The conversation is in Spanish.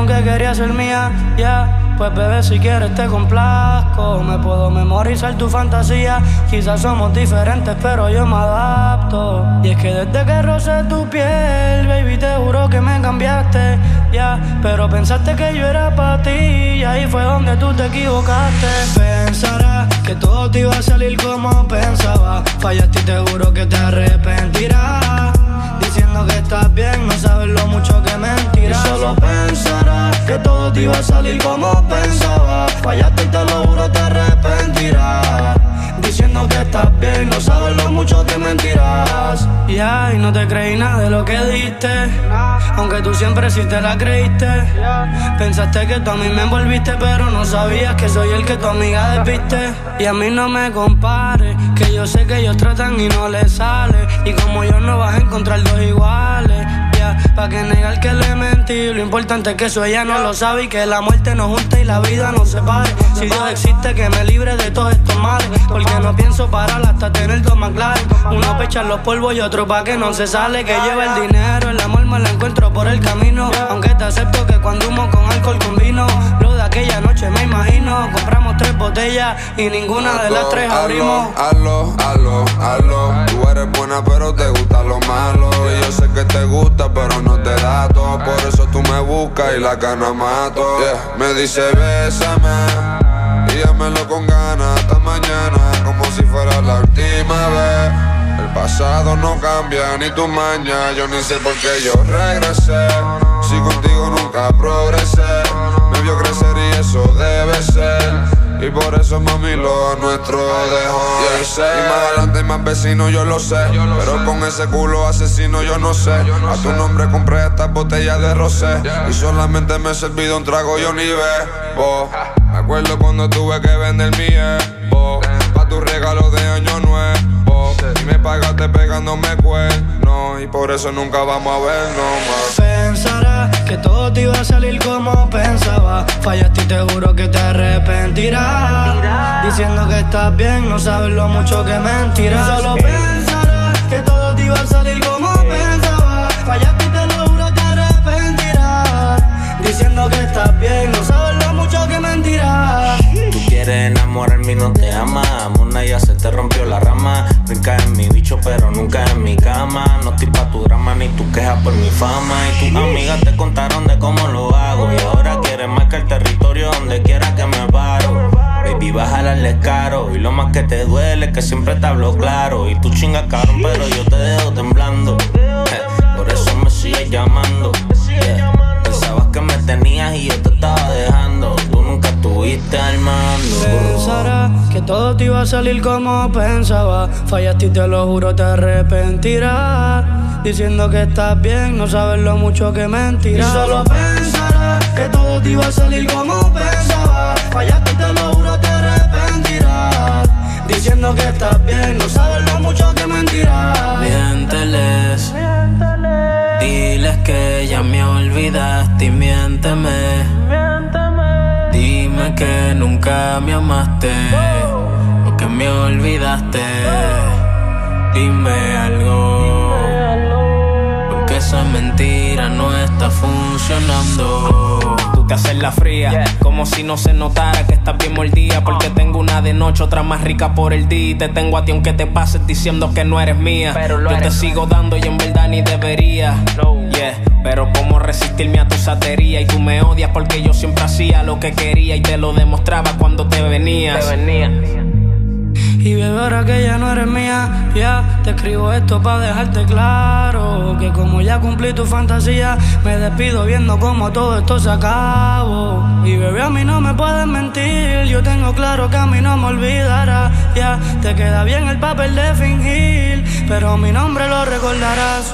dijeron que querías ser mía, ya. Pues bebé, si quieres te complazco. Me puedo memorizar tu fantasía. Quizás somos diferentes, pero yo me adapto. Y es que desde que rocé tu piel, baby, te juro que me cambiaste, ya. Pero pensaste que yo era para ti, y ahí fue donde tú te equivocaste. Pensarás que todo te iba a salir como pensaba. Fallaste y te juro que te arrepentirás. Diciendo que estás bien, no sabes lo mucho que mentirás. Y solo pensarás que todo te iba a salir como pensaba. Fallaste y te lo juro, te arrepentirás. Diciendo que estás bien, no sabes lo mucho que mentirás. Y ay, no te creí nada de lo que diste, aunque tú siempre sí te la creíste. Pensaste que tú a mí me envolviste, pero no sabías que soy el que tu amiga desviste. Y a mí no me compares, que yo sé que ellos tratan y no les sale. Y como yo no vas a encontrar dos iguales, ya. Pa' que negar que le mentí, lo importante es que eso ella no lo sabe. Y que la muerte nos junta y la vida nos separe. Si Dios existe, que me libre de todos estos males, porque no pienso parar hasta tener dos más claros. Uno pa' echar los polvos y otro pa' que no se sale. Que lleva el dinero, el amor me lo encuentro por el camino. Aunque te acepto que cuando humo con alcohol combino. Lo de aquella noche me imagino. Compramos 3 botellas y ninguna de las 3 abrimos. Hazlo. Tú eres buena pero te gusta lo malo. Y yo sé que te gusta pero no te da todo. Por eso tú me buscas y la gana mato, yeah. Me dice bésame y dámelo con ganas hasta mañana, como si fuera la última vez. El pasado no cambia ni tu maña. Yo ni sé por qué yo regresé. Si contigo nunca progresé. Me vio crecer y eso debe ser. Y por eso mami lo nuestro dejó de ser. Y más adelante hay más vecinos, yo lo sé. Pero con ese culo asesino yo no sé. A tu nombre compré estas botellas de rosé. Y solamente me he servido un trago, yo ni bebo. Me acuerdo cuando tuve que vender mi Evo pa' tu regalo de año nuevo. Y me pagaste pegándome cuernos. Y por eso nunca vamos a vernos más. Pensarás que todo te iba a salir como pensaba. Fallaste y te juro que te arrepentirás. Diciendo que estás bien, no sabes lo mucho que mentirás. Y solo pensarás que todo te iba a salir como pensaba. Fallaste y te lo juro, te arrepentirás. Diciendo que estás bien, no sabes lo mucho que mentirás. Tú quieres enamorarme y no te amas. Mona, ya se te rompió la rama. Brinca en mi bicho pero nunca en mi cama. No estoy pa' tu drama ni tu queja por mi fama. Y tus amigas te contaron de cómo lo hago. Y ahora quieres marcar territorio donde quiera que me paro. Baby, bájala al descaro. Y lo más que te duele es que siempre te hablo claro. Y tú chingas cabrón pero yo te dejo temblando. Por eso me sigues llamando, yeah. Pensabas que me tenías y yo te estaba dejando. Tú nunca estuviste al mando. Pensarás que todo te iba a salir como pensaba. Fallaste y te lo juro, te arrepentirás. Diciendo que estás bien, no sabes lo mucho que mentirás. Y solo pensarás que todo te iba a salir como pensaba. Fallaste y te lo juro, te arrepentirás. Diciendo que estás bien, no sabes lo mucho que mentirás. Miénteles, diles que ya me olvidaste y miénteme. Dime que nunca me amaste o que me olvidaste. Dime algo, porque esa mentira no está funcionando. Tú te haces la fría, como si no se notara que estás bien mordida. Porque tengo una de noche, otra más rica por el día. Y te tengo a ti aunque te pases diciendo que no eres mía. Yo te sigo dando y en verdad ni debería, yeah. Pero cómo resistirme a tu satería. Y tú me odias porque yo siempre hacía lo que quería. Y te lo demostraba cuando te venías. Y bebé, ahora que ya no eres mía, ya te escribo esto pa' dejarte claro que como ya cumplí tu fantasía, me despido viendo como todo esto se acabó. Y bebé, a mí no me puedes mentir, yo tengo claro que a mí no me olvidarás. Ya te queda bien el papel de fingir, pero mi nombre lo recordarás.